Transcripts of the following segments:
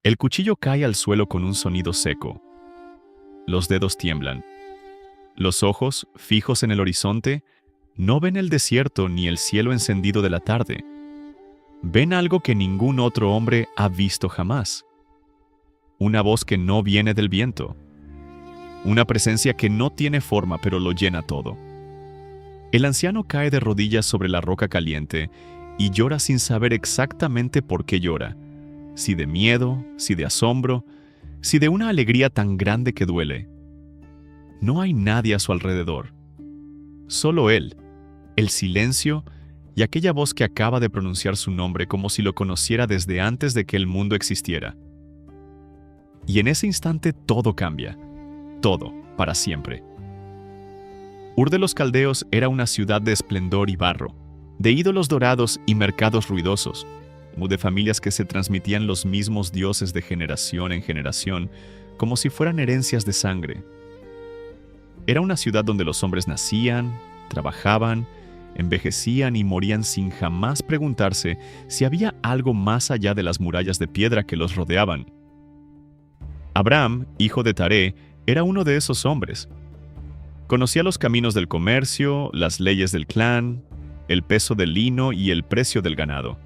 El cuchillo cae al suelo con un sonido seco. Los dedos tiemblan. Los ojos, fijos en el horizonte, no ven el desierto ni el cielo encendido de la tarde. Ven algo que ningún otro hombre ha visto jamás. Una voz que no viene del viento. Una presencia que no tiene forma pero lo llena todo. El anciano cae de rodillas sobre la roca caliente y llora sin saber exactamente por qué llora. Si de miedo, si de asombro, si de una alegría tan grande que duele. No hay nadie a su alrededor. Solo él, el silencio y aquella voz que acaba de pronunciar su nombre como si lo conociera desde antes de que el mundo existiera. Y en ese instante todo cambia. Todo, para siempre. Ur de los Caldeos era una ciudad de esplendor y barro, de ídolos dorados y mercados ruidosos, de familias que se transmitían los mismos dioses de generación en generación, como si fueran herencias de sangre. Era una ciudad donde los hombres nacían, trabajaban, envejecían y morían sin jamás preguntarse si había algo más allá de las murallas de piedra que los rodeaban. Abraham, hijo de Taré, era uno de esos hombres. Conocía los caminos del comercio, las leyes del clan, el peso del lino y el precio del ganado.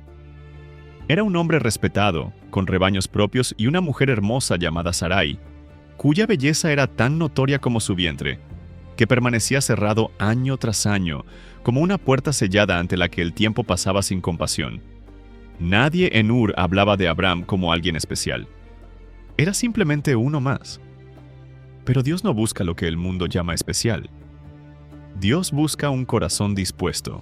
Era un hombre respetado, con rebaños propios y una mujer hermosa llamada Sarai, cuya belleza era tan notoria como su vientre, que permanecía cerrado año tras año, como una puerta sellada ante la que el tiempo pasaba sin compasión. Nadie en Ur hablaba de Abraham como alguien especial. Era simplemente uno más. Pero Dios no busca lo que el mundo llama especial. Dios busca un corazón dispuesto.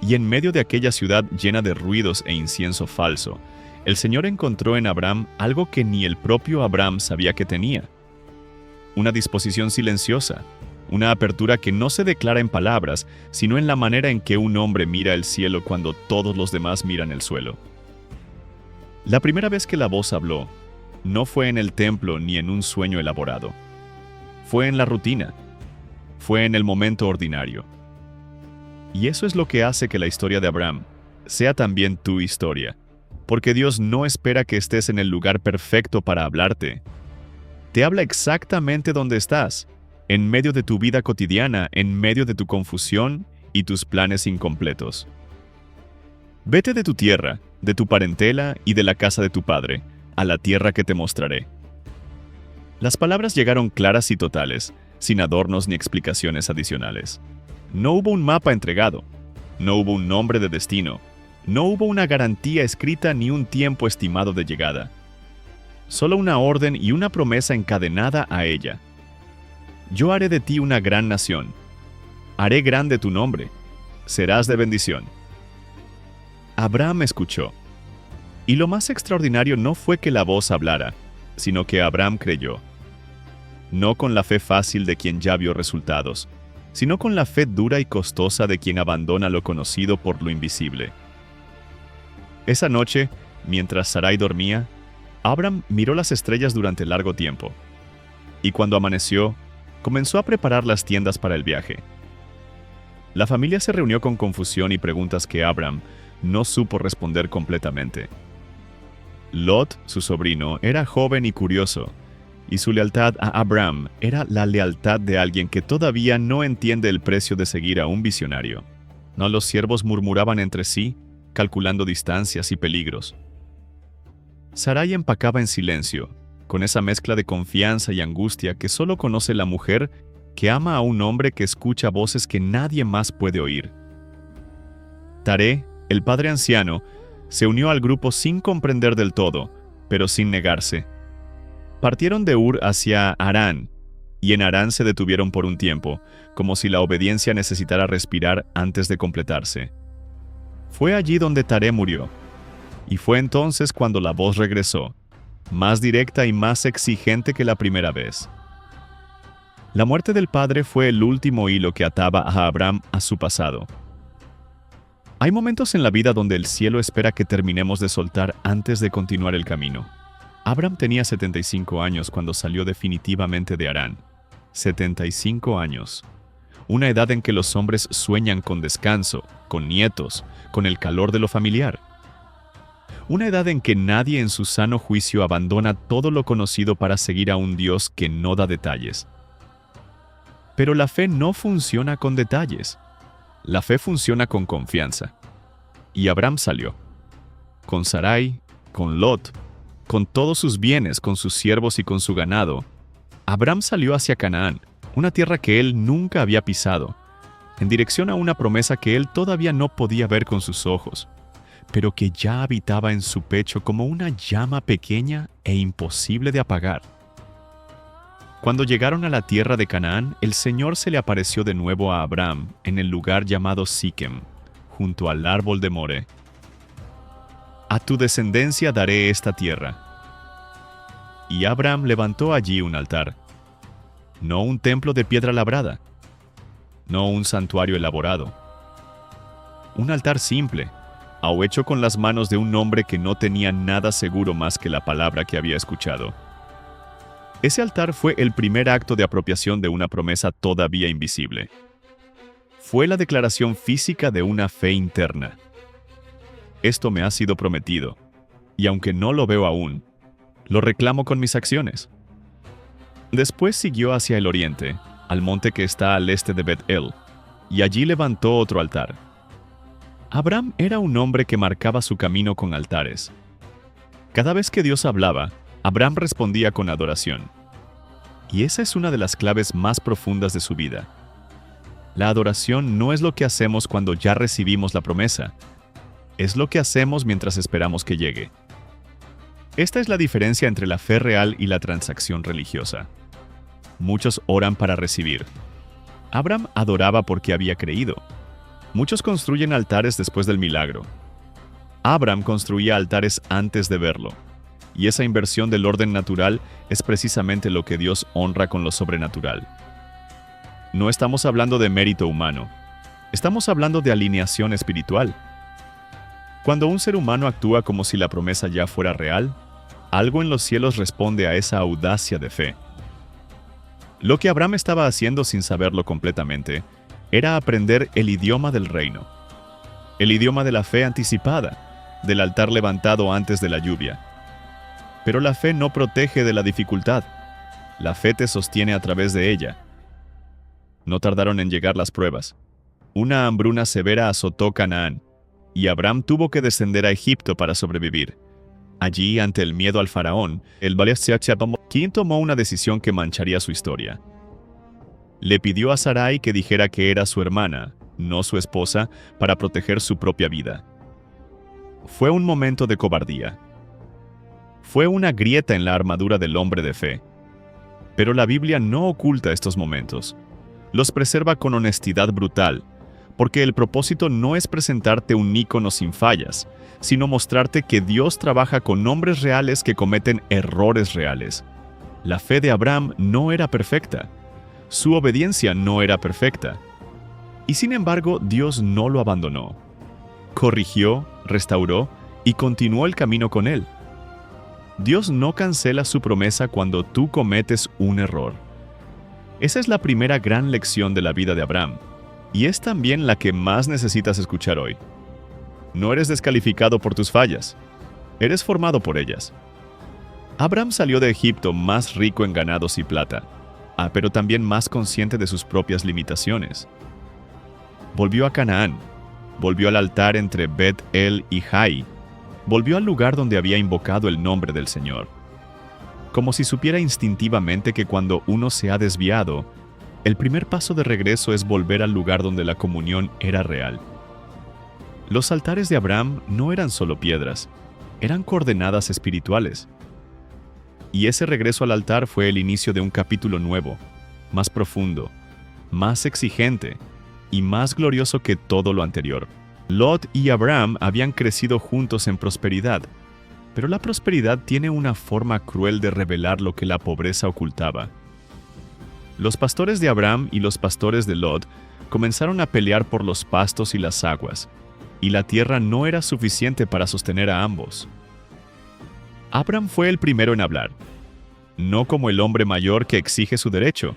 Y en medio de aquella ciudad llena de ruidos e incienso falso, el Señor encontró en Abraham algo que ni el propio Abraham sabía que tenía. Una disposición silenciosa, una apertura que no se declara en palabras, sino en la manera en que un hombre mira el cielo cuando todos los demás miran el suelo. La primera vez que la voz habló, no fue en el templo ni en un sueño elaborado. Fue en la rutina. Fue en el momento ordinario. Y eso es lo que hace que la historia de Abraham sea también tu historia, porque Dios no espera que estés en el lugar perfecto para hablarte. Te habla exactamente donde estás, en medio de tu vida cotidiana, en medio de tu confusión y tus planes incompletos. Vete de tu tierra, de tu parentela y de la casa de tu padre, a la tierra que te mostraré. Las palabras llegaron claras y totales, sin adornos ni explicaciones adicionales. No hubo un mapa entregado, no hubo un nombre de destino, no hubo una garantía escrita ni un tiempo estimado de llegada. Solo una orden y una promesa encadenada a ella. Yo haré de ti una gran nación. Haré grande tu nombre. Serás de bendición. Abraham escuchó. Y lo más extraordinario no fue que la voz hablara, sino que Abraham creyó. No con la fe fácil de quien ya vio resultados, sino con la fe dura y costosa de quien abandona lo conocido por lo invisible. Esa noche, mientras Sarai dormía, Abraham miró las estrellas durante largo tiempo. Y cuando amaneció, comenzó a preparar las tiendas para el viaje. La familia se reunió con confusión y preguntas que Abraham no supo responder completamente. Lot, su sobrino, era joven y curioso, y su lealtad a Abraham era la lealtad de alguien que todavía no entiende el precio de seguir a un visionario. ¿No los siervos murmuraban entre sí, calculando distancias y peligros? Sarai empacaba en silencio, con esa mezcla de confianza y angustia que solo conoce la mujer que ama a un hombre que escucha voces que nadie más puede oír. Taré, el padre anciano, se unió al grupo sin comprender del todo, pero sin negarse. Partieron de Ur hacia Harán, y en Harán se detuvieron por un tiempo, como si la obediencia necesitara respirar antes de completarse. Fue allí donde Taré murió, y fue entonces cuando la voz regresó, más directa y más exigente que la primera vez. La muerte del padre fue el último hilo que ataba a Abraham a su pasado. Hay momentos en la vida donde el cielo espera que terminemos de soltar antes de continuar el camino. Abraham tenía 75 años cuando salió definitivamente de Harán. 75 años. Una edad en que los hombres sueñan con descanso, con nietos, con el calor de lo familiar. Una edad en que nadie en su sano juicio abandona todo lo conocido para seguir a un Dios que no da detalles. Pero la fe no funciona con detalles. La fe funciona con confianza. Y Abraham salió. Con Sarai, con Lot, con todos sus bienes, con sus siervos y con su ganado. Abraham salió hacia Canaán, una tierra que él nunca había pisado, en dirección a una promesa que él todavía no podía ver con sus ojos, pero que ya habitaba en su pecho como una llama pequeña e imposible de apagar. Cuando llegaron a la tierra de Canaán, el Señor se le apareció de nuevo a Abraham en el lugar llamado Siquem, junto al árbol de More. A tu descendencia daré esta tierra. Y Abraham levantó allí un altar, no un templo de piedra labrada, no un santuario elaborado, un altar simple, hecho con las manos de un hombre que no tenía nada seguro más que la palabra que había escuchado. Ese altar fue el primer acto de apropiación de una promesa todavía invisible. Fue la declaración física de una fe interna. Esto me ha sido prometido, y aunque no lo veo aún, lo reclamo con mis acciones. Después siguió hacia el oriente, al monte que está al este de Bet-El, y allí levantó otro altar. Abraham era un hombre que marcaba su camino con altares. Cada vez que Dios hablaba, Abraham respondía con adoración. Y esa es una de las claves más profundas de su vida. La adoración no es lo que hacemos cuando ya recibimos la promesa, es lo que hacemos mientras esperamos que llegue. Esta es la diferencia entre la fe real y la transacción religiosa. Muchos oran para recibir. Abraham adoraba porque había creído. Muchos construyen altares después del milagro. Abraham construía altares antes de verlo. Y esa inversión del orden natural es precisamente lo que Dios honra con lo sobrenatural. No estamos hablando de mérito humano. Estamos hablando de alineación espiritual. Cuando un ser humano actúa como si la promesa ya fuera real, algo en los cielos responde a esa audacia de fe. Lo que Abraham estaba haciendo sin saberlo completamente era aprender el idioma del reino, el idioma de la fe anticipada, del altar levantado antes de la lluvia. Pero la fe no protege de la dificultad. La fe te sostiene a través de ella. No tardaron en llegar las pruebas. Una hambruna severa azotó Canaán, y Abraham tuvo que descender a Egipto para sobrevivir. Allí, ante el miedo al faraón, quien tomó una decisión que mancharía su historia. Le pidió a Sarai que dijera que era su hermana, no su esposa, para proteger su propia vida. Fue un momento de cobardía. Fue una grieta en la armadura del hombre de fe. Pero la Biblia no oculta estos momentos. Los preserva con honestidad brutal, porque el propósito no es presentarte un ícono sin fallas, sino mostrarte que Dios trabaja con hombres reales que cometen errores reales. La fe de Abraham no era perfecta. Su obediencia no era perfecta. Y sin embargo, Dios no lo abandonó. Corrigió, restauró y continuó el camino con él. Dios no cancela su promesa cuando tú cometes un error. Esa es la primera gran lección de la vida de Abraham, y es también la que más necesitas escuchar hoy. No eres descalificado por tus fallas, eres formado por ellas. Abraham salió de Egipto más rico en ganados y plata, pero también más consciente de sus propias limitaciones. Volvió a Canaán, volvió al altar entre Bet-El y Jai, volvió al lugar donde había invocado el nombre del Señor. Como si supiera instintivamente que cuando uno se ha desviado, el primer paso de regreso es volver al lugar donde la comunión era real. Los altares de Abraham no eran solo piedras, eran coordenadas espirituales. Y ese regreso al altar fue el inicio de un capítulo nuevo, más profundo, más exigente y más glorioso que todo lo anterior. Lot y Abraham habían crecido juntos en prosperidad, pero la prosperidad tiene una forma cruel de revelar lo que la pobreza ocultaba. Los pastores de Abraham y los pastores de Lot comenzaron a pelear por los pastos y las aguas, y la tierra no era suficiente para sostener a ambos. Abraham fue el primero en hablar, no como el hombre mayor que exige su derecho,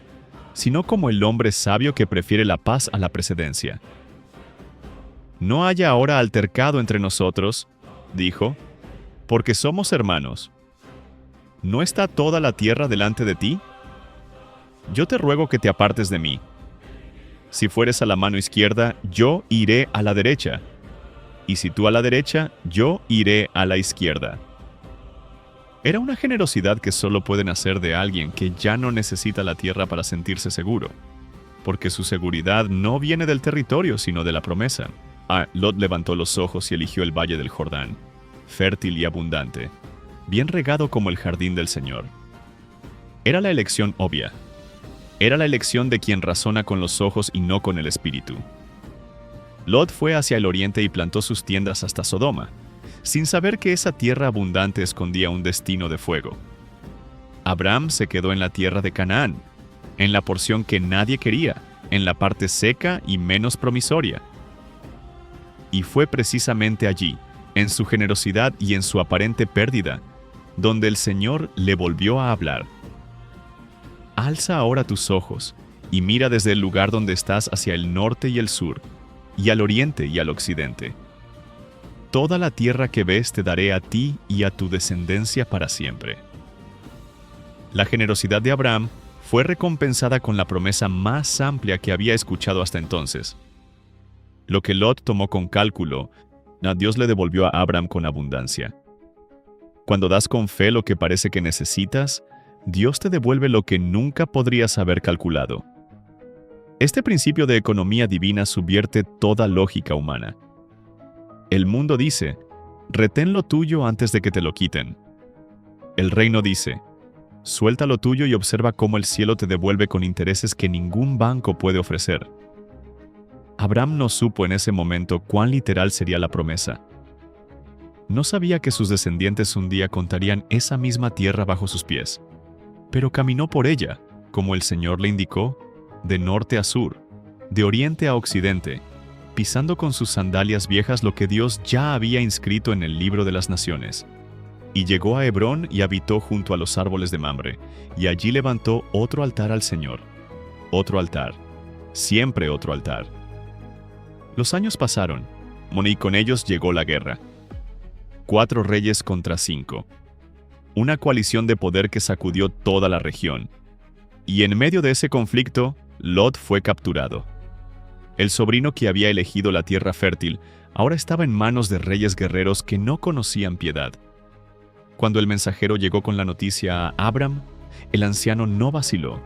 sino como el hombre sabio que prefiere la paz a la precedencia. No haya ahora altercado entre nosotros, dijo, porque somos hermanos. ¿No está toda la tierra delante de ti? Yo te ruego que te apartes de mí. Si fueres a la mano izquierda, yo iré a la derecha. Y si tú a la derecha, yo iré a la izquierda. Era una generosidad que solo pueden hacer de alguien que ya no necesita la tierra para sentirse seguro, porque su seguridad no viene del territorio, sino de la promesa. Lot levantó los ojos y eligió el valle del Jordán, fértil y abundante, bien regado como el jardín del Señor. Era la elección obvia. Era la elección de quien razona con los ojos y no con el espíritu. Lot fue hacia el oriente y plantó sus tiendas hasta Sodoma, sin saber que esa tierra abundante escondía un destino de fuego. Abraham se quedó en la tierra de Canaán, en la porción que nadie quería, en la parte seca y menos promisoria. Y fue precisamente allí, en su generosidad y en su aparente pérdida, donde el Señor le volvió a hablar. Alza ahora tus ojos y mira desde el lugar donde estás hacia el norte y el sur, y al oriente y al occidente. Toda la tierra que ves te daré a ti y a tu descendencia para siempre. La generosidad de Abraham fue recompensada con la promesa más amplia que había escuchado hasta entonces. Lo que Lot tomó con cálculo, Dios le devolvió a Abraham con abundancia. Cuando das con fe lo que parece que necesitas, Dios te devuelve lo que nunca podrías haber calculado. Este principio de economía divina subvierte toda lógica humana. El mundo dice, retén lo tuyo antes de que te lo quiten. El reino dice, suelta lo tuyo y observa cómo el cielo te devuelve con intereses que ningún banco puede ofrecer. Abraham no supo en ese momento cuán literal sería la promesa. No sabía que sus descendientes un día contarían esa misma tierra bajo sus pies, pero caminó por ella, como el Señor le indicó, de norte a sur, de oriente a occidente, pisando con sus sandalias viejas lo que Dios ya había inscrito en el libro de las naciones. Y llegó a Hebrón y habitó junto a los árboles de Mamre, y allí levantó otro altar al Señor. Otro altar, siempre otro altar. Los años pasaron, y con ellos llegó la guerra. 4 reyes contra 5. Una coalición de poder que sacudió toda la región. Y en medio de ese conflicto, Lot fue capturado. El sobrino que había elegido la tierra fértil ahora estaba en manos de reyes guerreros que no conocían piedad. Cuando el mensajero llegó con la noticia a Abram, el anciano no vaciló.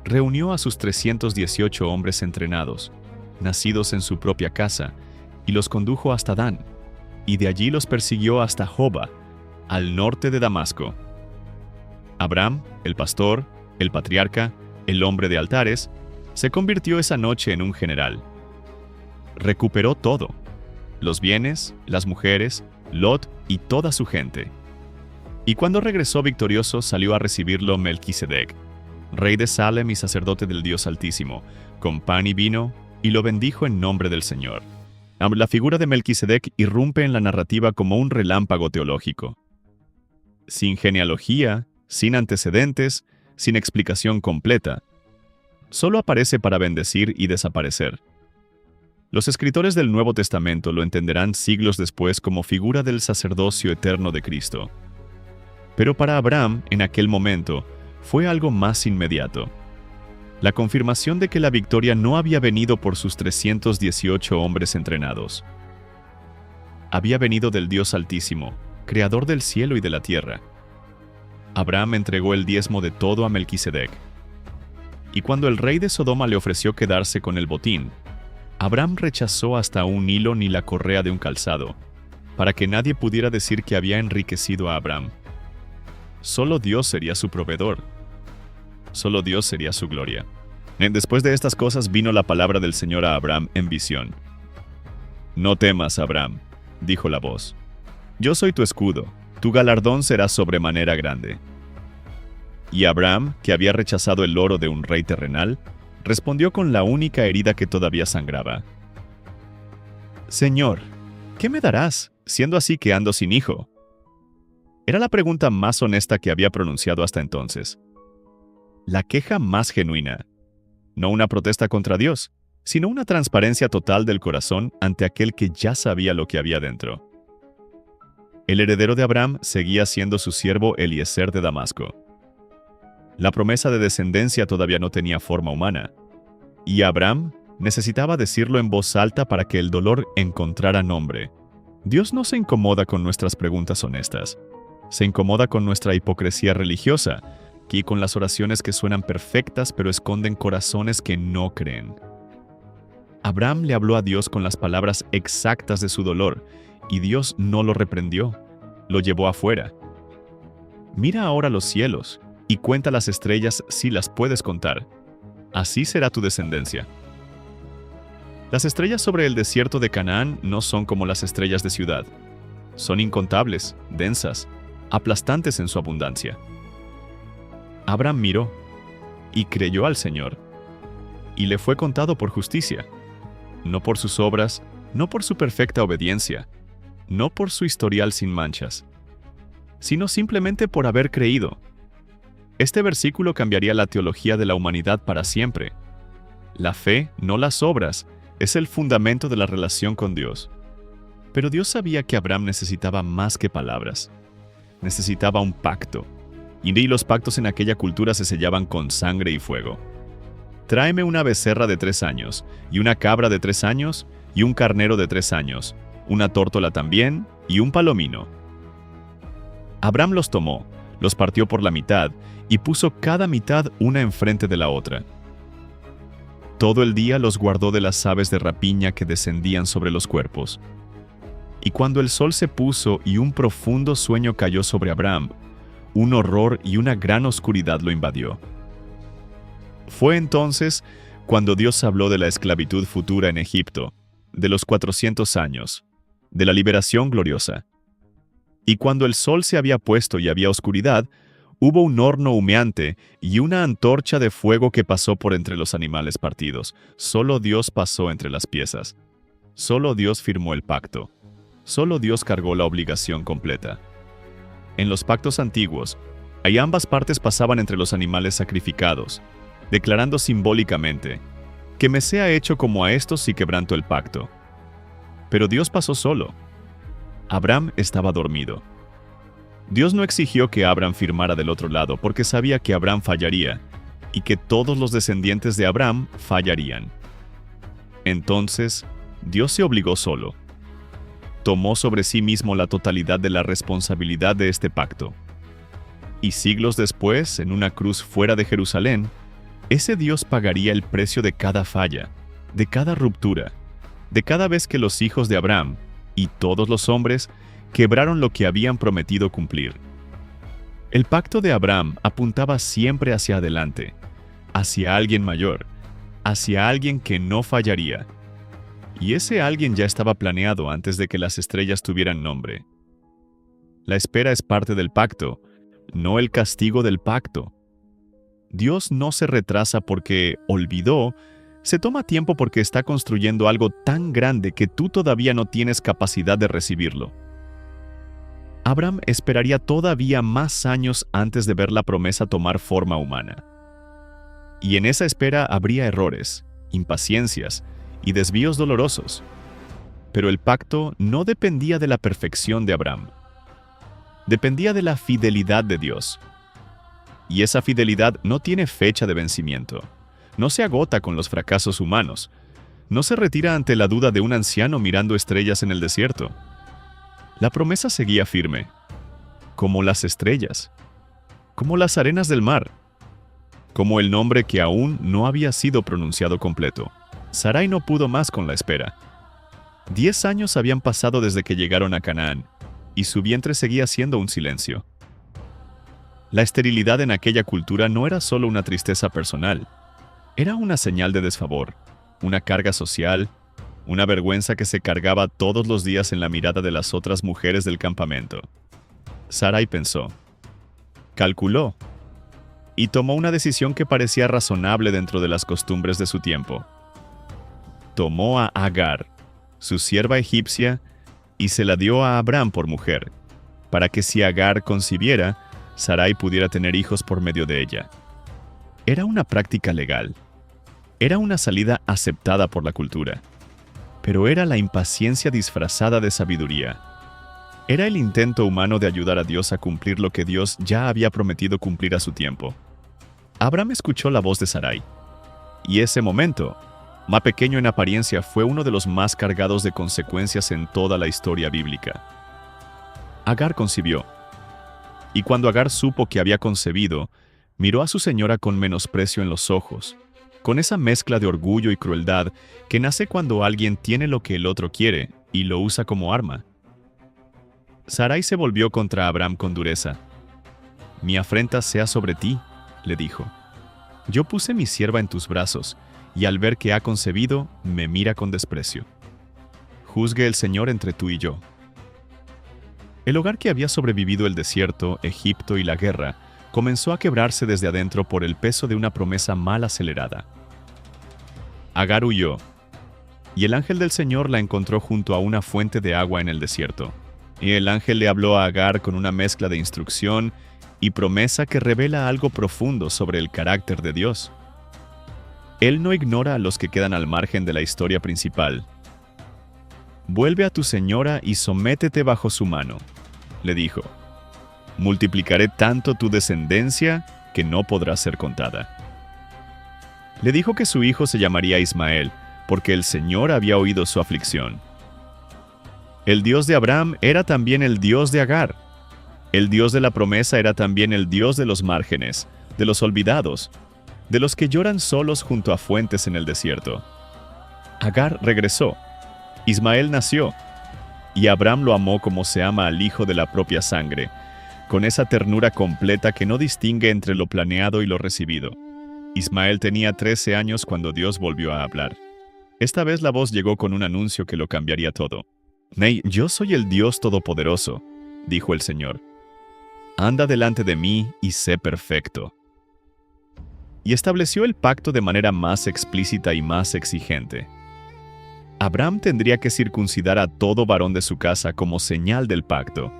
Reunió a sus 318 hombres entrenados, nacidos en su propia casa, y los condujo hasta Dan, y de allí los persiguió hasta Joba, al norte de Damasco. Abram, el pastor, el patriarca, el hombre de altares, se convirtió esa noche en un general. Recuperó todo: los bienes, las mujeres, Lot y toda su gente. Y cuando regresó victorioso, salió a recibirlo Melquisedec, rey de Salem y sacerdote del Dios Altísimo, con pan y vino, y lo bendijo en nombre del Señor. La figura de Melquisedec irrumpe en la narrativa como un relámpago teológico. Sin genealogía, sin antecedentes, sin explicación completa. Solo aparece para bendecir y desaparecer. Los escritores del Nuevo Testamento lo entenderán siglos después como figura del sacerdocio eterno de Cristo. Pero para Abraham, en aquel momento, fue algo más inmediato. La confirmación de que la victoria no había venido por sus 318 hombres entrenados. Había venido del Dios Altísimo, creador del cielo y de la tierra. Abraham entregó el diezmo de todo a Melquisedec. Y cuando el rey de Sodoma le ofreció quedarse con el botín, Abraham rechazó hasta un hilo ni la correa de un calzado, para que nadie pudiera decir que había enriquecido a Abraham. Solo Dios sería su proveedor. Solo Dios sería su gloria. Después de estas cosas vino la palabra del Señor a Abraham en visión. «No temas, Abraham», dijo la voz. «Yo soy tu escudo, tu galardón será sobremanera grande». Y Abraham, que había rechazado el oro de un rey terrenal, respondió con la única herida que todavía sangraba. «Señor, ¿qué me darás, siendo así que ando sin hijo?». Era la pregunta más honesta que había pronunciado hasta entonces. La queja más genuina. No una protesta contra Dios, sino una transparencia total del corazón ante aquel que ya sabía lo que había dentro. El heredero de Abraham seguía siendo su siervo Eliezer de Damasco. La promesa de descendencia todavía no tenía forma humana, y Abraham necesitaba decirlo en voz alta para que el dolor encontrara nombre. Dios no se incomoda con nuestras preguntas honestas. Se incomoda con nuestra hipocresía religiosa y con las oraciones que suenan perfectas pero esconden corazones que no creen. Abraham le habló a Dios con las palabras exactas de su dolor, y Dios no lo reprendió, lo llevó afuera. Mira ahora los cielos y cuenta las estrellas si las puedes contar. Así será tu descendencia. Las estrellas sobre el desierto de Canaán no son como las estrellas de ciudad. Son incontables, densas, aplastantes en su abundancia. Abraham miró y creyó al Señor, y le fue contado por justicia, no por sus obras, no por su perfecta obediencia, no por su historial sin manchas, sino simplemente por haber creído. Este versículo cambiaría la teología de la humanidad para siempre. La fe, no las obras, es el fundamento de la relación con Dios. Pero Dios sabía que Abraham necesitaba más que palabras. Necesitaba un pacto. Y los pactos en aquella cultura se sellaban con sangre y fuego. Tráeme una becerra de 3 años, y una cabra de 3 años, y un carnero de 3 años, una tórtola también, y un palomino. Abraham los tomó, los partió por la mitad, y puso cada mitad una enfrente de la otra. Todo el día los guardó de las aves de rapiña que descendían sobre los cuerpos. Y cuando el sol se puso y un profundo sueño cayó sobre Abraham, un horror y una gran oscuridad lo invadió. Fue entonces cuando Dios habló de la esclavitud futura en Egipto, de los 400 años, de la liberación gloriosa. Y cuando el sol se había puesto y había oscuridad, hubo un horno humeante y una antorcha de fuego que pasó por entre los animales partidos. Solo Dios pasó entre las piezas. Solo Dios firmó el pacto. Solo Dios cargó la obligación completa. En los pactos antiguos, ahí ambas partes pasaban entre los animales sacrificados, declarando simbólicamente, que me sea hecho como a estos si quebranto el pacto. Pero Dios pasó solo. Abraham estaba dormido. Dios no exigió que Abraham firmara del otro lado porque sabía que Abraham fallaría y que todos los descendientes de Abraham fallarían. Entonces, Dios se obligó solo. Tomó sobre sí mismo la totalidad de la responsabilidad de este pacto. Y siglos después, en una cruz fuera de Jerusalén, ese Dios pagaría el precio de cada falla, de cada ruptura, de cada vez que los hijos de Abraham y todos los hombres quebraron lo que habían prometido cumplir. El pacto de Abraham apuntaba siempre hacia adelante, hacia alguien mayor, hacia alguien que no fallaría. Y ese alguien ya estaba planeado antes de que las estrellas tuvieran nombre. La espera es parte del pacto, no el castigo del pacto. Dios no se retrasa porque olvidó, se toma tiempo porque está construyendo algo tan grande que tú todavía no tienes capacidad de recibirlo. Abraham esperaría todavía más años antes de ver la promesa tomar forma humana. Y en esa espera habría errores, impaciencias y desvíos dolorosos. Pero el pacto no dependía de la perfección de Abraham. Dependía de la fidelidad de Dios. Y esa fidelidad no tiene fecha de vencimiento. No se agota con los fracasos humanos. No se retira ante la duda de un anciano mirando estrellas en el desierto. La promesa seguía firme, como las estrellas, como las arenas del mar, como el nombre que aún no había sido pronunciado completo. Sarai no pudo más con la espera. 10 años habían pasado desde que llegaron a Canaán, y su vientre seguía siendo un silencio. La esterilidad en aquella cultura no era solo una tristeza personal, era una señal de desfavor, una carga social, una vergüenza que se cargaba todos los días en la mirada de las otras mujeres del campamento. Sarai pensó, calculó, y tomó una decisión que parecía razonable dentro de las costumbres de su tiempo. Tomó a Agar, su sierva egipcia, y se la dio a Abraham por mujer, para que si Agar concibiera, Sarai pudiera tener hijos por medio de ella. Era una práctica legal. Era una salida aceptada por la cultura. Pero era la impaciencia disfrazada de sabiduría. Era el intento humano de ayudar a Dios a cumplir lo que Dios ya había prometido cumplir a su tiempo. Abraham escuchó la voz de Sarai, y ese momento, más pequeño en apariencia, fue uno de los más cargados de consecuencias en toda la historia bíblica. Agar concibió, y cuando Agar supo que había concebido, miró a su señora con menosprecio en los ojos, con esa mezcla de orgullo y crueldad que nace cuando alguien tiene lo que el otro quiere y lo usa como arma. Sarai se volvió contra Abraham con dureza. «Mi afrenta sea sobre ti», le dijo. «Yo puse mi sierva en tus brazos, y al ver que ha concebido, me mira con desprecio. Juzgue el Señor entre tú y yo». El hogar que había sobrevivido el desierto, Egipto y la guerra, comenzó a quebrarse desde adentro por el peso de una promesa mal acelerada. Agar huyó, y el ángel del Señor la encontró junto a una fuente de agua en el desierto. Y el ángel le habló a Agar con una mezcla de instrucción y promesa que revela algo profundo sobre el carácter de Dios. Él no ignora a los que quedan al margen de la historia principal. «Vuelve a tu señora y sométete bajo su mano», le dijo. «Multiplicaré tanto tu descendencia que no podrá ser contada». Le dijo que su hijo se llamaría Ismael, porque el Señor había oído su aflicción. El Dios de Abraham era también el Dios de Agar. El Dios de la promesa era también el Dios de los márgenes, de los olvidados, de los que lloran solos junto a fuentes en el desierto. Agar regresó, Ismael nació, y Abraham lo amó como se ama al hijo de la propia sangre, con esa ternura completa que no distingue entre lo planeado y lo recibido. Ismael tenía 13 años cuando Dios volvió a hablar. Esta vez la voz llegó con un anuncio que lo cambiaría todo. «Yo soy el Dios Todopoderoso», dijo el Señor. «Anda delante de mí y sé perfecto». Y estableció el pacto de manera más explícita y más exigente. Abraham tendría que circuncidar a todo varón de su casa como señal del pacto.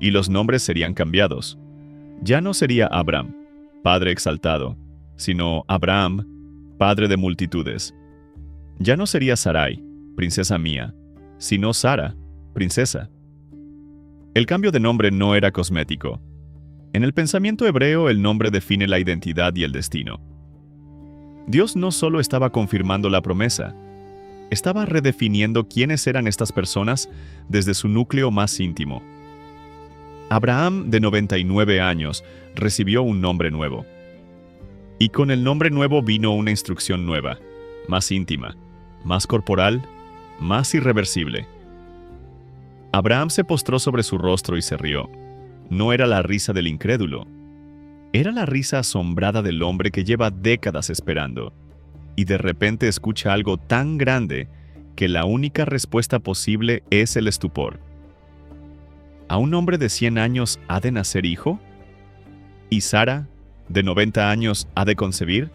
Y los nombres serían cambiados. Ya no sería Abram, padre exaltado, sino Abraham, padre de multitudes. Ya no sería Sarai, princesa mía, sino Sara, princesa. El cambio de nombre no era cosmético. En el pensamiento hebreo, el nombre define la identidad y el destino. Dios no solo estaba confirmando la promesa, estaba redefiniendo quiénes eran estas personas desde su núcleo más íntimo. Abraham, de 99 años, recibió un nombre nuevo. Y con el nombre nuevo vino una instrucción nueva, más íntima, más corporal, más irreversible. Abraham se postró sobre su rostro y se rió. No era la risa del incrédulo. Era la risa asombrada del hombre que lleva décadas esperando, y de repente escucha algo tan grande que la única respuesta posible es el estupor. ¿A un hombre de 100 años ha de nacer hijo? ¿Y Sara, de 90 años, ha de concebir?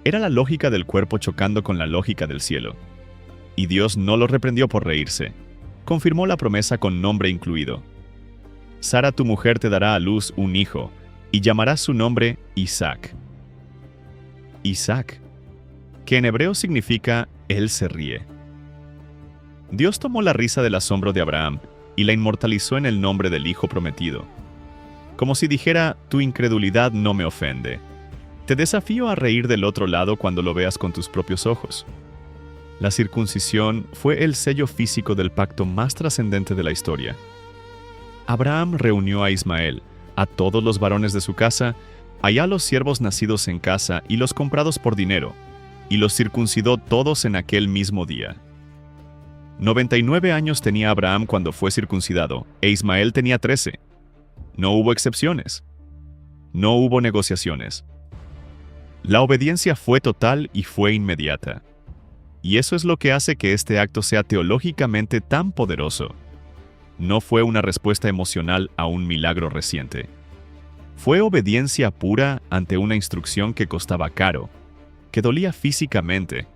Era la lógica del cuerpo chocando con la lógica del cielo. Y Dios no lo reprendió por reírse. Confirmó la promesa con nombre incluido. Sara, tu mujer, te dará a luz un hijo, y llamarás su nombre Isaac. Isaac, que en hebreo significa «él se ríe». Dios tomó la risa del asombro de Abraham y la inmortalizó en el nombre del hijo prometido. Como si dijera, tu incredulidad no me ofende. Te desafío a reír del otro lado cuando lo veas con tus propios ojos. La circuncisión fue el sello físico del pacto más trascendente de la historia. Abraham reunió a Ismael, a todos los varones de su casa, allá los siervos nacidos en casa y los comprados por dinero, y los circuncidó todos en aquel mismo día. 99 años tenía Abraham cuando fue circuncidado, e Ismael tenía 13. No hubo excepciones. No hubo negociaciones. La obediencia fue total y fue inmediata. Y eso es lo que hace que este acto sea teológicamente tan poderoso. No fue una respuesta emocional a un milagro reciente. Fue obediencia pura ante una instrucción que costaba caro, que dolía físicamente,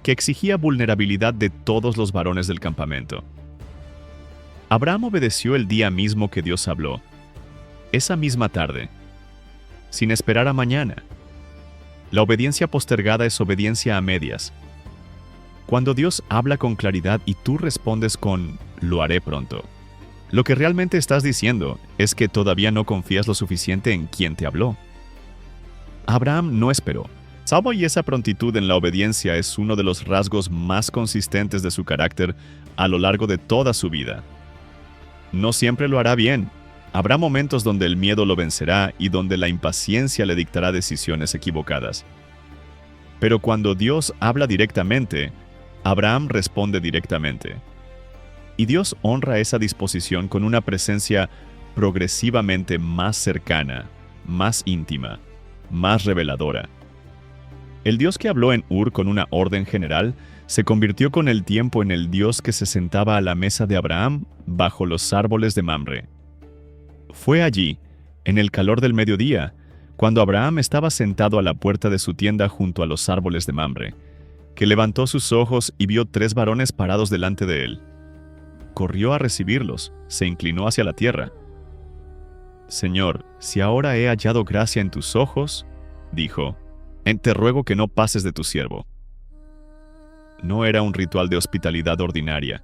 que exigía vulnerabilidad de todos los varones del campamento. Abraham obedeció el día mismo que Dios habló, esa misma tarde, sin esperar a mañana. La obediencia postergada es obediencia a medias. Cuando Dios habla con claridad y tú respondes con «lo haré pronto», Lo que realmente estás diciendo es que todavía no confías lo suficiente en quien te habló. Abraham no esperó. Salvo y esa prontitud en la obediencia es uno de los rasgos más consistentes de su carácter a lo largo de toda su vida. No siempre lo hará bien. Habrá momentos donde el miedo lo vencerá y donde la impaciencia le dictará decisiones equivocadas. Pero cuando Dios habla directamente, Abraham responde directamente. Y Dios honra esa disposición con una presencia progresivamente más cercana, más íntima, más reveladora. El Dios que habló en Ur con una orden general se convirtió con el tiempo en el Dios que se sentaba a la mesa de Abraham bajo los árboles de Mamre. Fue allí, en el calor del mediodía, cuando Abraham estaba sentado a la puerta de su tienda junto a los árboles de Mamre, que levantó sus ojos y vio 3 varones parados delante de él. Corrió a recibirlos, se inclinó hacia la tierra. «Señor, si ahora he hallado gracia en tus ojos», dijo, «te ruego que no pases de tu siervo». No era un ritual de hospitalidad ordinaria.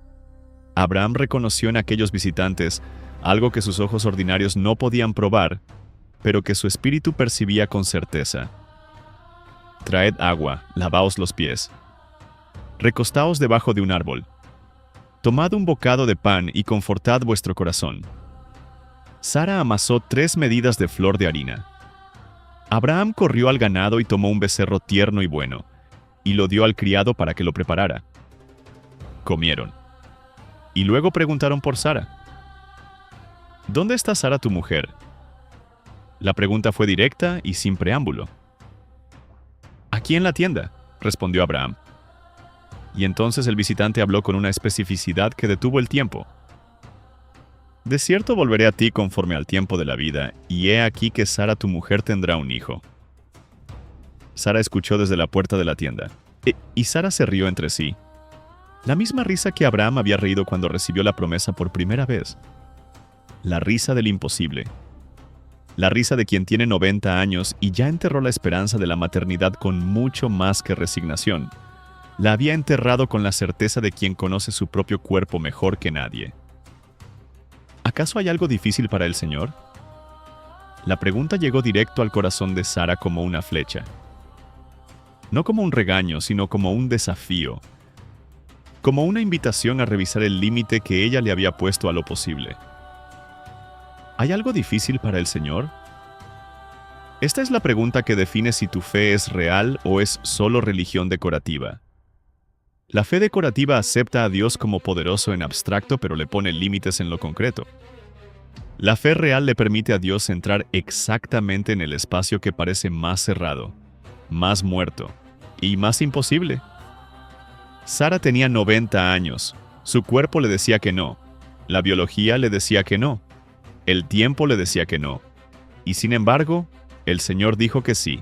Abraham reconoció en aquellos visitantes algo que sus ojos ordinarios no podían probar, pero que su espíritu percibía con certeza. «Traed agua, lavaos los pies. Recostaos debajo de un árbol. Tomad un bocado de pan y confortad vuestro corazón». Sara amasó 3 medidas de flor de harina. Abraham corrió al ganado y tomó un becerro tierno y bueno, y lo dio al criado para que lo preparara. Comieron. Y luego preguntaron por Sara. «¿Dónde está Sara tu mujer?» La pregunta fue directa y sin preámbulo. «Aquí en la tienda», respondió Abraham. Y entonces el visitante habló con una especificidad que detuvo el tiempo. «De cierto volveré a ti conforme al tiempo de la vida, y he aquí que Sara tu mujer tendrá un hijo». Sara escuchó desde la puerta de la tienda, y Sara se rió entre sí. La misma risa que Abraham había reído cuando recibió la promesa por primera vez. La risa del imposible. La risa de quien tiene 90 años y ya enterró la esperanza de la maternidad con mucho más que resignación. La había enterrado con la certeza de quien conoce su propio cuerpo mejor que nadie. ¿Acaso hay algo difícil para el Señor? La pregunta llegó directo al corazón de Sara como una flecha. No como un regaño, sino como un desafío. Como una invitación a revisar el límite que ella le había puesto a lo posible. ¿Hay algo difícil para el Señor? Esta es la pregunta que define si tu fe es real o es solo religión decorativa. La fe decorativa acepta a Dios como poderoso en abstracto, pero le pone límites en lo concreto. La fe real le permite a Dios entrar exactamente en el espacio que parece más cerrado, más muerto y más imposible. Sara tenía 90 años. Su cuerpo le decía que no. La biología le decía que no. El tiempo le decía que no. Y sin embargo, el Señor dijo que sí.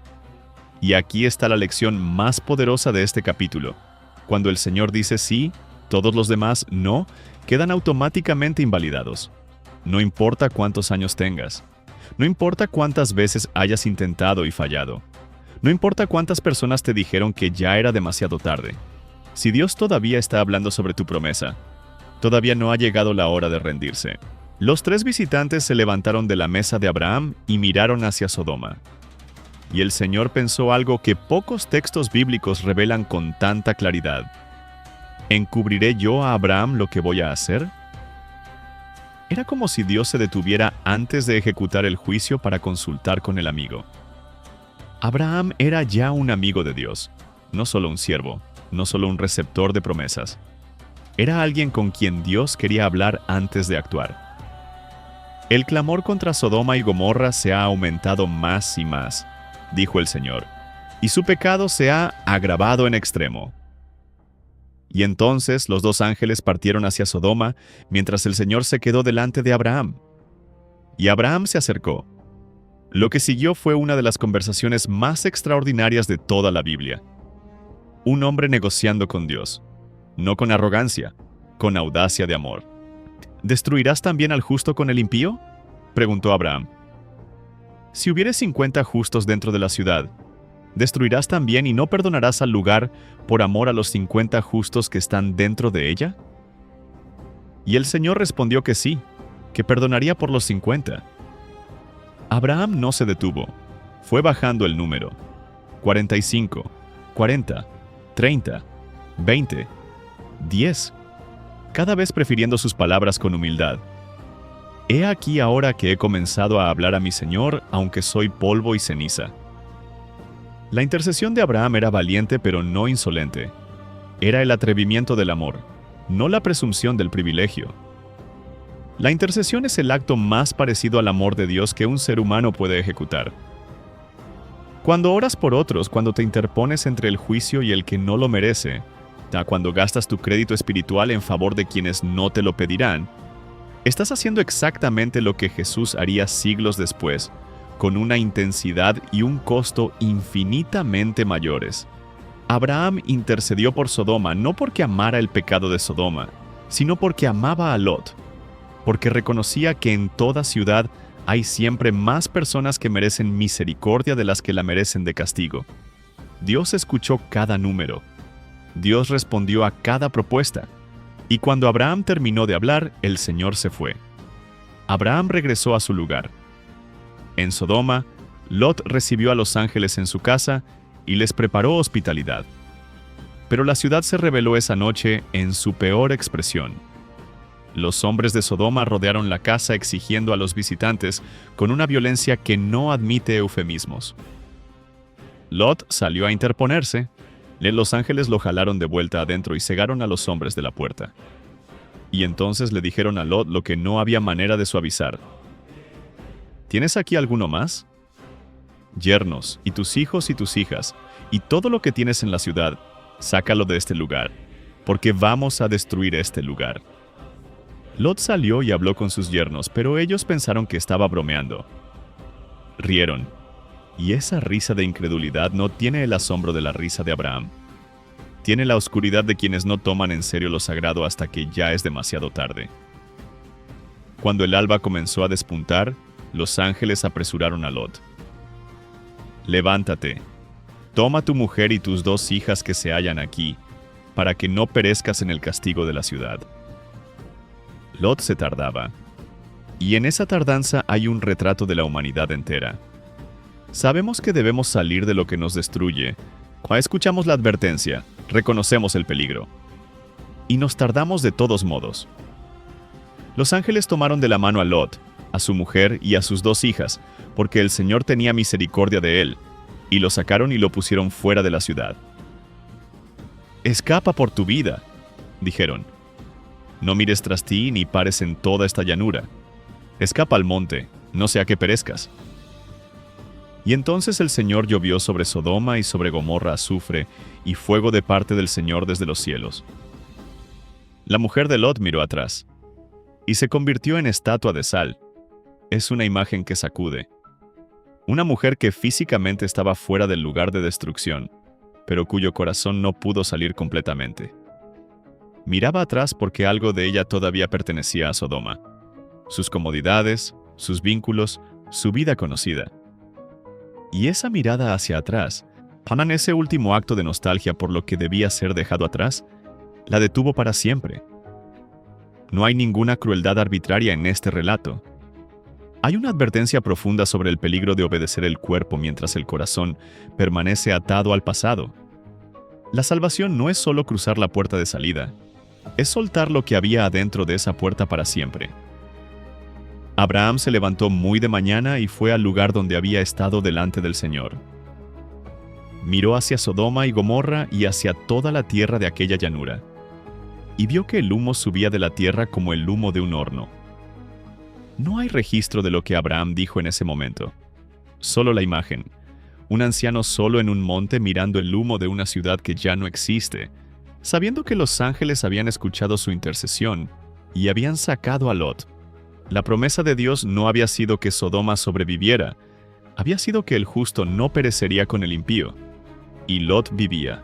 Y aquí está la lección más poderosa de este capítulo. Cuando el Señor dice sí, todos los demás no, quedan automáticamente invalidados. No importa cuántos años tengas. No importa cuántas veces hayas intentado y fallado. No importa cuántas personas te dijeron que ya era demasiado tarde. Si Dios todavía está hablando sobre tu promesa, todavía no ha llegado la hora de rendirse. Los 3 visitantes se levantaron de la mesa de Abraham y miraron hacia Sodoma. Y el Señor pensó algo que pocos textos bíblicos revelan con tanta claridad. ¿Encubriré yo a Abraham lo que voy a hacer? Era como si Dios se detuviera antes de ejecutar el juicio para consultar con el amigo. Abraham era ya un amigo de Dios, no solo un siervo, no solo un receptor de promesas. Era alguien con quien Dios quería hablar antes de actuar. El clamor contra Sodoma y Gomorra se ha aumentado más y más, dijo el Señor, y su pecado se ha agravado en extremo. Y entonces los 2 ángeles partieron hacia Sodoma, mientras el Señor se quedó delante de Abraham. Y Abraham se acercó. Lo que siguió fue una de las conversaciones más extraordinarias de toda la Biblia. Un hombre negociando con Dios, no con arrogancia, con audacia de amor. ¿Destruirás también al justo con el impío?, preguntó Abraham. Si hubiere 50 justos dentro de la ciudad, ¿destruirás también y no perdonarás al lugar por amor a los 50 justos que están dentro de ella? Y el Señor respondió que sí, que perdonaría por los 50. Abraham no se detuvo. Fue bajando el número. 45, 40, 30, 20, 10. Cada vez prefiriendo sus palabras con humildad. He aquí ahora que he comenzado a hablar a mi Señor, aunque soy polvo y ceniza. La intercesión de Abraham era valiente pero no insolente. Era el atrevimiento del amor, no la presunción del privilegio. La intercesión es el acto más parecido al amor de Dios que un ser humano puede ejecutar. Cuando oras por otros, cuando te interpones entre el juicio y el que no lo merece, cuando gastas tu crédito espiritual en favor de quienes no te lo pedirán, estás haciendo exactamente lo que Jesús haría siglos después, con una intensidad y un costo infinitamente mayores. Abraham intercedió por Sodoma no porque amara el pecado de Sodoma, sino porque amaba a Lot, porque reconocía que en toda ciudad hay siempre más personas que merecen misericordia de las que la merecen de castigo. Dios escuchó cada número. Dios respondió a cada propuesta. Y cuando Abraham terminó de hablar, el Señor se fue. Abraham regresó a su lugar. En Sodoma, Lot recibió a los ángeles en su casa y les preparó hospitalidad. Pero la ciudad se rebeló esa noche en su peor expresión. Los hombres de Sodoma rodearon la casa exigiendo a los visitantes con una violencia que no admite eufemismos. Lot salió a interponerse. Los ángeles lo jalaron de vuelta adentro y cegaron a los hombres de la puerta. Y entonces le dijeron a Lot lo que no había manera de suavizar. ¿Tienes aquí alguno más? Yernos, y tus hijos y tus hijas, y todo lo que tienes en la ciudad, sácalo de este lugar, porque vamos a destruir este lugar. Lot salió y habló con sus yernos, pero ellos pensaron que estaba bromeando. Rieron. Y esa risa de incredulidad no tiene el asombro de la risa de Abraham. Tiene la oscuridad de quienes no toman en serio lo sagrado hasta que ya es demasiado tarde. Cuando el alba comenzó a despuntar, los ángeles apresuraron a Lot. Levántate, toma tu mujer y tus 2 hijas que se hallan aquí, para que no perezcas en el castigo de la ciudad. Lot se tardaba, y en esa tardanza hay un retrato de la humanidad entera. Sabemos que debemos salir de lo que nos destruye. Escuchamos la advertencia, reconocemos el peligro. Y nos tardamos de todos modos. Los ángeles tomaron de la mano a Lot, a su mujer y a sus 2 hijas, porque el Señor tenía misericordia de él, y lo sacaron y lo pusieron fuera de la ciudad. «Escapa por tu vida», dijeron. «No mires tras ti ni pares en toda esta llanura. Escapa al monte, no sea que perezcas». Y entonces el Señor llovió sobre Sodoma y sobre Gomorra azufre y fuego de parte del Señor desde los cielos. La mujer de Lot miró atrás, y se convirtió en estatua de sal. Es una imagen que sacude. Una mujer que físicamente estaba fuera del lugar de destrucción, pero cuyo corazón no pudo salir completamente. Miraba atrás porque algo de ella todavía pertenecía a Sodoma. Sus comodidades, sus vínculos, su vida conocida. Y esa mirada hacia atrás, en ese último acto de nostalgia por lo que debía ser dejado atrás, la detuvo para siempre. No hay ninguna crueldad arbitraria en este relato. Hay una advertencia profunda sobre el peligro de obedecer el cuerpo mientras el corazón permanece atado al pasado. La salvación no es solo cruzar la puerta de salida, es soltar lo que había adentro de esa puerta para siempre. Abraham se levantó muy de mañana y fue al lugar donde había estado delante del Señor. Miró hacia Sodoma y Gomorra y hacia toda la tierra de aquella llanura, y vio que el humo subía de la tierra como el humo de un horno. No hay registro de lo que Abraham dijo en ese momento, solo la imagen, un anciano solo en un monte mirando el humo de una ciudad que ya no existe, sabiendo que los ángeles habían escuchado su intercesión y habían sacado a Lot. La promesa de Dios no había sido que Sodoma sobreviviera, había sido que el justo no perecería con el impío, y Lot vivía.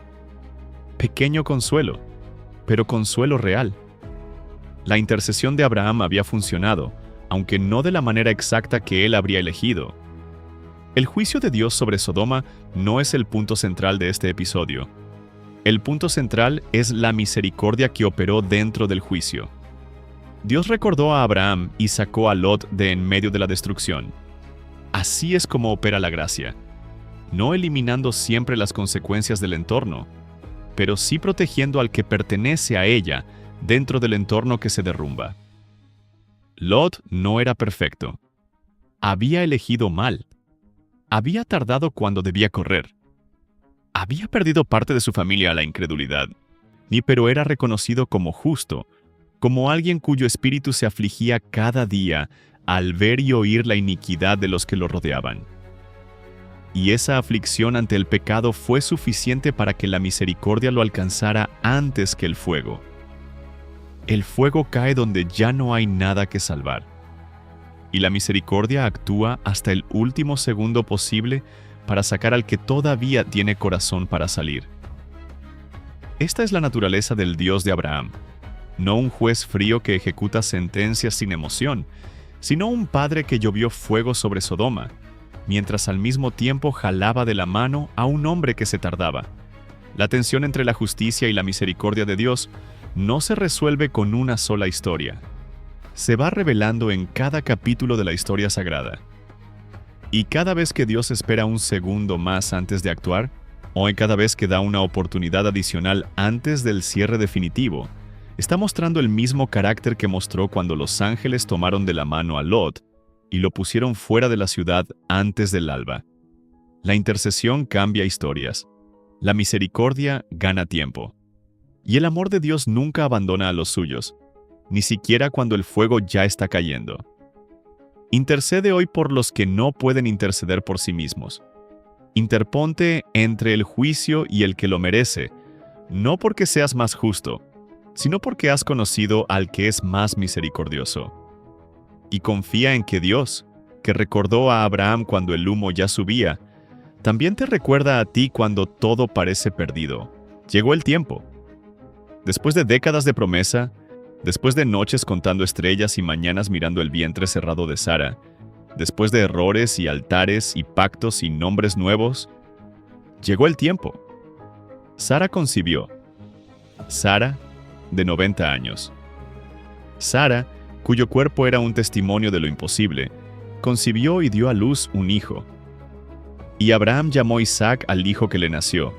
Pequeño consuelo, pero consuelo real. La intercesión de Abraham había funcionado, aunque no de la manera exacta que él habría elegido. El juicio de Dios sobre Sodoma no es el punto central de este episodio. El punto central es la misericordia que operó dentro del juicio. Dios recordó a Abraham y sacó a Lot de en medio de la destrucción. Así es como opera la gracia, no eliminando siempre las consecuencias del entorno, pero sí protegiendo al que pertenece a ella dentro del entorno que se derrumba. Lot no era perfecto. Había elegido mal. Había tardado cuando debía correr. Había perdido parte de su familia a la incredulidad, pero era reconocido como justo, como alguien cuyo espíritu se afligía cada día al ver y oír la iniquidad de los que lo rodeaban. Y esa aflicción ante el pecado fue suficiente para que la misericordia lo alcanzara antes que el fuego. El fuego cae donde ya no hay nada que salvar. Y la misericordia actúa hasta el último segundo posible para sacar al que todavía tiene corazón para salir. Esta es la naturaleza del Dios de Abraham, no un juez frío que ejecuta sentencias sin emoción, sino un padre que llovió fuego sobre Sodoma, mientras al mismo tiempo jalaba de la mano a un hombre que se tardaba. La tensión entre la justicia y la misericordia de Dios no se resuelve con una sola historia. Se va revelando en cada capítulo de la historia sagrada. Y cada vez que Dios espera un segundo más antes de actuar, o en cada vez que da una oportunidad adicional antes del cierre definitivo, está mostrando el mismo carácter que mostró cuando los ángeles tomaron de la mano a Lot y lo pusieron fuera de la ciudad antes del alba. La intercesión cambia historias. La misericordia gana tiempo. Y el amor de Dios nunca abandona a los suyos, ni siquiera cuando el fuego ya está cayendo. Intercede hoy por los que no pueden interceder por sí mismos. Interponte entre el juicio y el que lo merece, no porque seas más justo, sino porque has conocido al que es más misericordioso. Y confía en que Dios, que recordó a Abraham cuando el humo ya subía, también te recuerda a ti cuando todo parece perdido. Llegó el tiempo. Después de décadas de promesa, después de noches contando estrellas y mañanas mirando el vientre cerrado de Sara, después de errores y altares y pactos y nombres nuevos, llegó el tiempo. Sara concibió. Sara, de 90 años. Sara, cuyo cuerpo era un testimonio de lo imposible, concibió y dio a luz un hijo. Y Abraham llamó Isaac al hijo que le nació,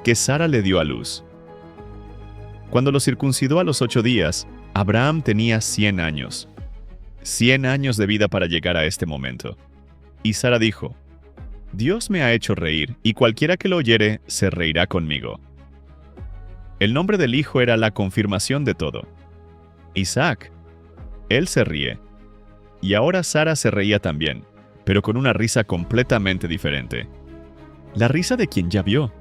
que Sara le dio a luz. Cuando lo circuncidó a los 8 días, Abraham tenía 100 años. 100 años de vida para llegar a este momento. Y Sara dijo: Dios me ha hecho reír, y cualquiera que lo oyere se reirá conmigo. El nombre del hijo era la confirmación de todo. Isaac. Él se ríe. Y ahora Sara se reía también, pero con una risa completamente diferente. La risa de quien ya vio.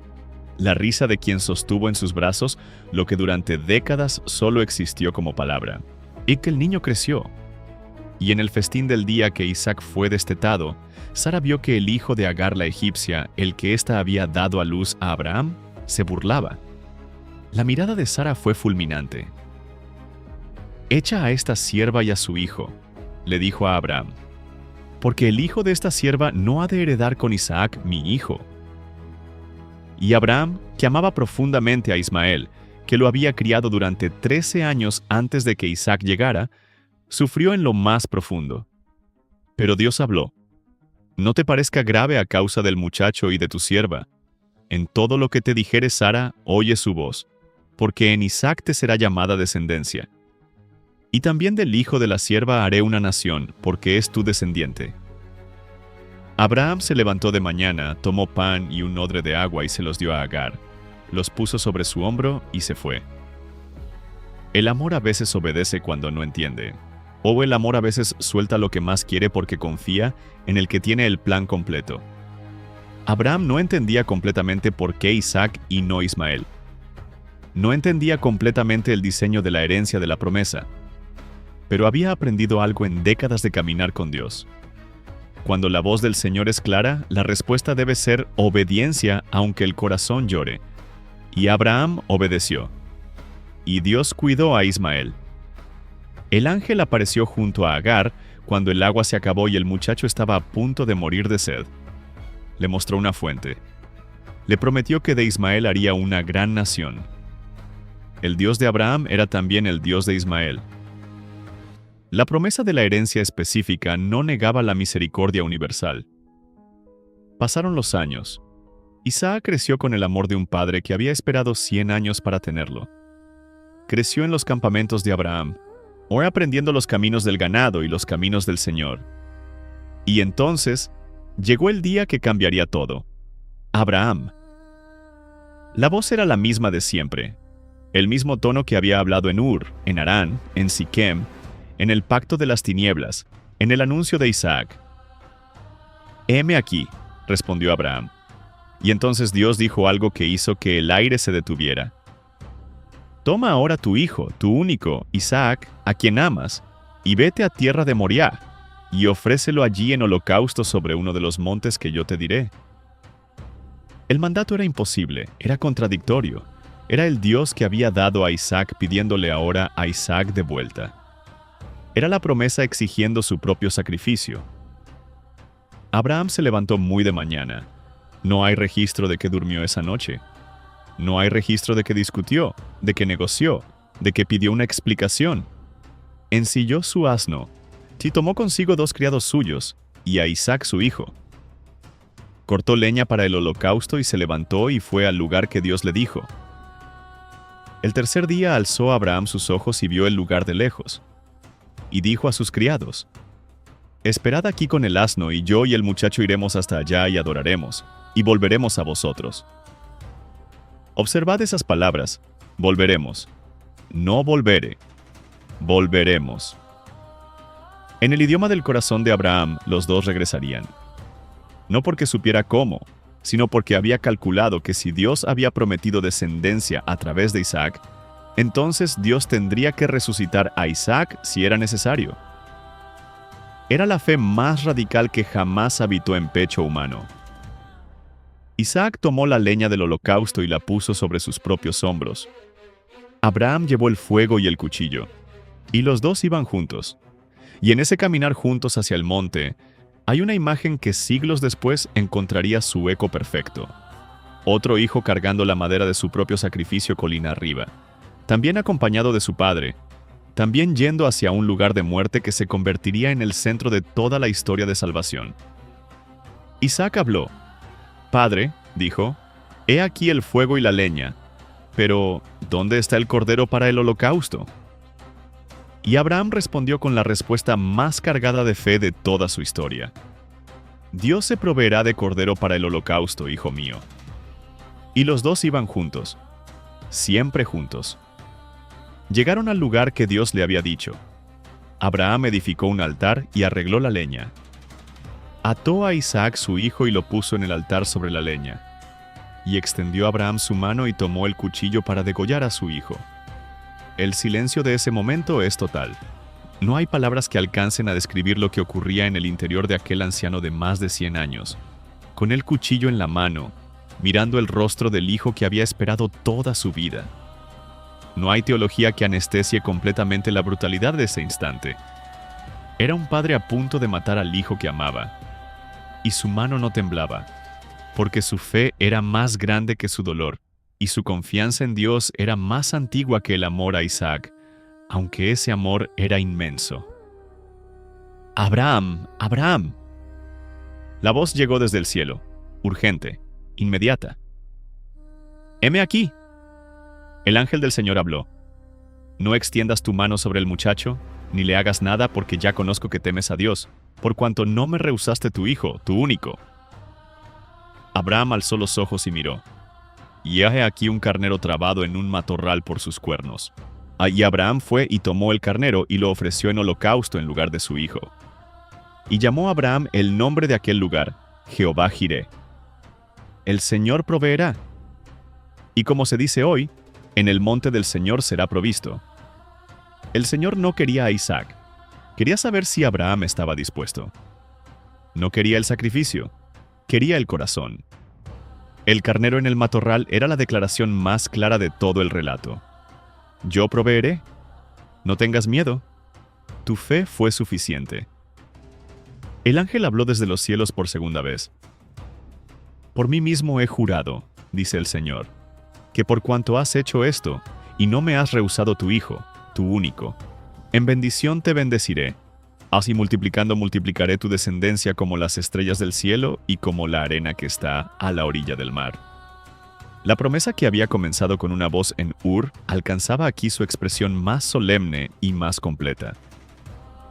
La risa de quien sostuvo en sus brazos lo que durante décadas solo existió como palabra. Y que el niño creció. Y en el festín del día que Isaac fue destetado, Sara vio que el hijo de Agar la egipcia, el que ésta había dado a luz a Abraham, se burlaba. La mirada de Sara fue fulminante. «Echa a esta sierva y a su hijo», le dijo a Abraham, «porque el hijo de esta sierva no ha de heredar con Isaac mi hijo». Y Abraham, que amaba profundamente a Ismael, que lo había criado durante 13 años antes de que Isaac llegara, sufrió en lo más profundo. Pero Dios habló: «No te parezca grave a causa del muchacho y de tu sierva. En todo lo que te dijere Sara, oye su voz, porque en Isaac te será llamada descendencia. Y también del hijo de la sierva haré una nación, porque es tu descendiente». Abraham se levantó de mañana, tomó pan y un odre de agua y se los dio a Agar. Los puso sobre su hombro y se fue. El amor a veces obedece cuando no entiende. O el amor a veces suelta lo que más quiere porque confía en el que tiene el plan completo. Abraham no entendía completamente por qué Isaac y no Ismael. No entendía completamente el diseño de la herencia de la promesa. Pero había aprendido algo en décadas de caminar con Dios. Cuando la voz del Señor es clara, la respuesta debe ser obediencia aunque el corazón llore. Y Abraham obedeció. Y Dios cuidó a Ismael. El ángel apareció junto a Agar cuando el agua se acabó y el muchacho estaba a punto de morir de sed. Le mostró una fuente. Le prometió que de Ismael haría una gran nación. El Dios de Abraham era también el Dios de Ismael. La promesa de la herencia específica no negaba la misericordia universal. Pasaron los años. Isaac creció con el amor de un padre que había esperado 100 años para tenerlo. Creció en los campamentos de Abraham, hoy aprendiendo los caminos del ganado y los caminos del Señor. Y entonces, llegó el día que cambiaría todo. Abraham. La voz era la misma de siempre, el mismo tono que había hablado en Ur, en Harán, en Siquem, en el pacto de las tinieblas, en el anuncio de Isaac. «Heme aquí», respondió Abraham. Y entonces Dios dijo algo que hizo que el aire se detuviera. «Toma ahora tu hijo, tu único, Isaac, a quien amas, y vete a tierra de Moriah, y ofrécelo allí en holocausto sobre uno de los montes que yo te diré». El mandato era imposible, era contradictorio. Era el Dios que había dado a Isaac pidiéndole ahora a Isaac de vuelta. Era la promesa exigiendo su propio sacrificio. Abraham se levantó muy de mañana. No hay registro de que durmió esa noche. No hay registro de que discutió, de que negoció, de que pidió una explicación. Ensilló su asno y tomó consigo 2 criados suyos y a Isaac su hijo. Cortó leña para el holocausto y se levantó y fue al lugar que Dios le dijo. El tercer día alzó Abraham sus ojos y vio el lugar de lejos. Y dijo a sus criados: «Esperad aquí con el asno, y yo y el muchacho iremos hasta allá y adoraremos, y volveremos a vosotros». Observad esas palabras: volveremos. No volveré. Volveremos. En el idioma del corazón de Abraham, los dos regresarían. No porque supiera cómo, sino porque había calculado que si Dios había prometido descendencia a través de Isaac, entonces Dios tendría que resucitar a Isaac si era necesario. Era la fe más radical que jamás habitó en pecho humano. Isaac tomó la leña del holocausto y la puso sobre sus propios hombros. Abraham llevó el fuego y el cuchillo, y los dos iban juntos. Y en ese caminar juntos hacia el monte, hay una imagen que siglos después encontraría su eco perfecto. Otro hijo cargando la madera de su propio sacrificio colina arriba, también acompañado de su padre, también yendo hacia un lugar de muerte que se convertiría en el centro de toda la historia de salvación. Isaac habló. «Padre», dijo, «he aquí el fuego y la leña, pero ¿dónde está el cordero para el holocausto?». Y Abraham respondió con la respuesta más cargada de fe de toda su historia: «Dios se proveerá de cordero para el holocausto, hijo mío». Y los dos iban juntos, siempre juntos. Llegaron al lugar que Dios le había dicho. Abraham edificó un altar y arregló la leña. Ató a Isaac su hijo y lo puso en el altar sobre la leña. Y extendió Abraham su mano y tomó el cuchillo para degollar a su hijo. El silencio de ese momento es total. No hay palabras que alcancen a describir lo que ocurría en el interior de aquel anciano de más de 100 años, con el cuchillo en la mano, mirando el rostro del hijo que había esperado toda su vida. No hay teología que anestesie completamente la brutalidad de ese instante. Era un padre a punto de matar al hijo que amaba, y su mano no temblaba, porque su fe era más grande que su dolor, y su confianza en Dios era más antigua que el amor a Isaac, aunque ese amor era inmenso. «Abraham, Abraham». La voz llegó desde el cielo, urgente, inmediata. «Heme aquí». El ángel del Señor habló. «No extiendas tu mano sobre el muchacho, ni le hagas nada, porque ya conozco que temes a Dios, por cuanto no me rehusaste tu hijo, tu único». Abraham alzó los ojos y miró. Y he aquí un carnero trabado en un matorral por sus cuernos. Y Abraham fue y tomó el carnero y lo ofreció en holocausto en lugar de su hijo. Y llamó a Abraham el nombre de aquel lugar, Jehová Jireh. El Señor proveerá. Y como se dice hoy, en el monte del Señor será provisto. El Señor no quería a Isaac. Quería saber si Abraham estaba dispuesto. No quería el sacrificio, quería el corazón. El carnero en el matorral era la declaración más clara de todo el relato. Yo proveeré. No tengas miedo. Tu fe fue suficiente. El ángel habló desde los cielos por segunda vez. Por mí mismo he jurado, dice el Señor, que por cuanto has hecho esto, y no me has rehusado tu hijo, tu único, En bendición te bendeciré. Así multiplicando multiplicaré tu descendencia como las estrellas del cielo y como la arena que está a la orilla del mar. La promesa que había comenzado con una voz en Ur alcanzaba aquí su expresión más solemne y más completa.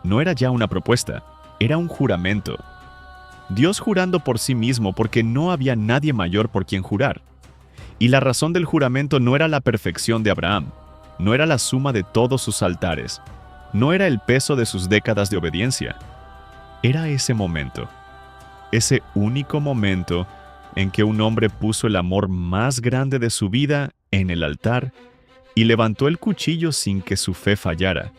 No era ya una propuesta, era un juramento. Dios jurando por sí mismo porque no había nadie mayor por quien jurar. Y la razón del juramento no era la perfección de Abraham, no era la suma de todos sus altares, no era el peso de sus décadas de obediencia. Era ese momento, ese único momento en que un hombre puso el amor más grande de su vida en el altar y levantó el cuchillo sin que su fe fallara.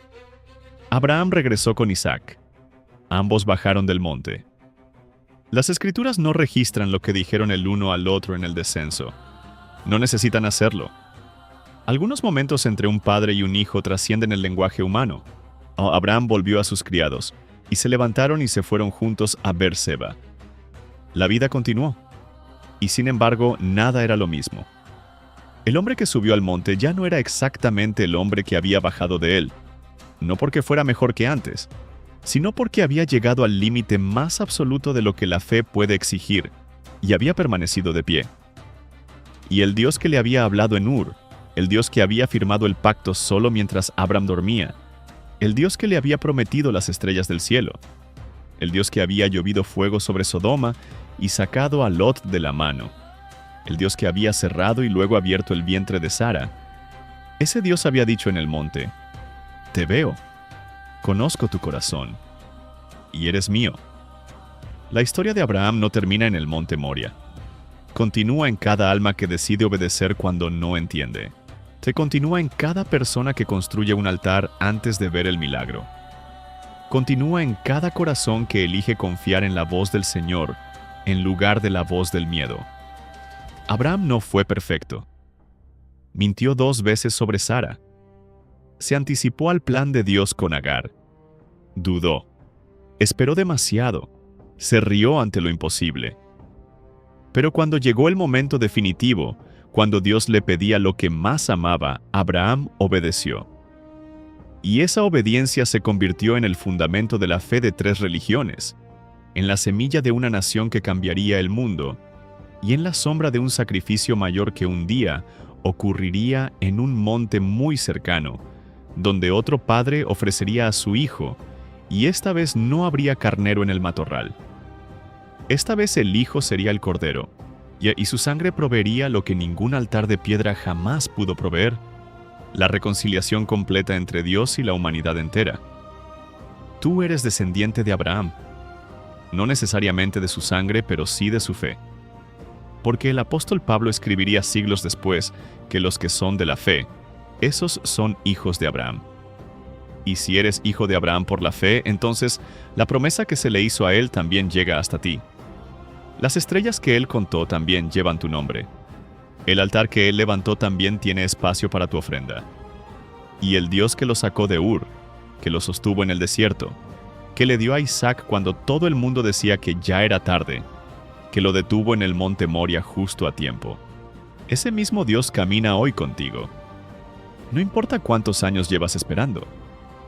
Abraham regresó con Isaac. Ambos bajaron del monte. Las Escrituras no registran lo que dijeron el uno al otro en el descenso. No necesitan hacerlo. Algunos momentos entre un padre y un hijo trascienden el lenguaje humano. Abraham volvió a sus criados, y se levantaron y se fueron juntos a Beerseba. La vida continuó, y sin embargo nada era lo mismo. El hombre que subió al monte ya no era exactamente el hombre que había bajado de él, no porque fuera mejor que antes, sino porque había llegado al límite más absoluto de lo que la fe puede exigir, y había permanecido de pie. Y el Dios que le había hablado en Ur, el Dios que había firmado el pacto solo mientras Abraham dormía, el Dios que le había prometido las estrellas del cielo, el Dios que había llovido fuego sobre Sodoma y sacado a Lot de la mano, el Dios que había cerrado y luego abierto el vientre de Sara, ese Dios había dicho en el monte: «Te veo, conozco tu corazón, y eres mío». La historia de Abraham no termina en el monte Moria. Continúa en cada alma que decide obedecer cuando no entiende. Se continúa en cada persona que construye un altar antes de ver el milagro. Continúa en cada corazón que elige confiar en la voz del Señor en lugar de la voz del miedo. Abraham no fue perfecto. Mintió 2 veces sobre Sara. Se anticipó al plan de Dios con Agar. Dudó. Esperó demasiado. Se rió ante lo imposible. Pero cuando llegó el momento definitivo, cuando Dios le pedía lo que más amaba, Abraham obedeció. Y esa obediencia se convirtió en el fundamento de la fe de 3 religiones, en la semilla de una nación que cambiaría el mundo, y en la sombra de un sacrificio mayor que un día ocurriría en un monte muy cercano, donde otro padre ofrecería a su hijo, y esta vez no habría carnero en el matorral. Esta vez el hijo sería el cordero, y su sangre proveería lo que ningún altar de piedra jamás pudo proveer: la reconciliación completa entre Dios y la humanidad entera. Tú eres descendiente de Abraham, no necesariamente de su sangre, pero sí de su fe. Porque el apóstol Pablo escribiría siglos después que los que son de la fe, esos son hijos de Abraham. Y si eres hijo de Abraham por la fe, entonces la promesa que se le hizo a él también llega hasta ti. Las estrellas que él contó también llevan tu nombre. El altar que él levantó también tiene espacio para tu ofrenda. Y el Dios que lo sacó de Ur, que lo sostuvo en el desierto, que le dio a Isaac cuando todo el mundo decía que ya era tarde, que lo detuvo en el monte Moria justo a tiempo. Ese mismo Dios camina hoy contigo. No importa cuántos años llevas esperando.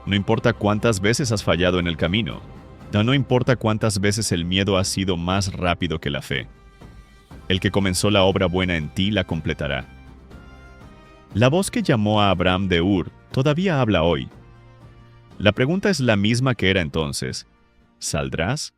No importa cuántas veces has fallado en el camino. No importa cuántas veces el miedo ha sido más rápido que la fe. El que comenzó la obra buena en ti la completará. La voz que llamó a Abraham de Ur todavía habla hoy. La pregunta es la misma que era entonces: ¿saldrás?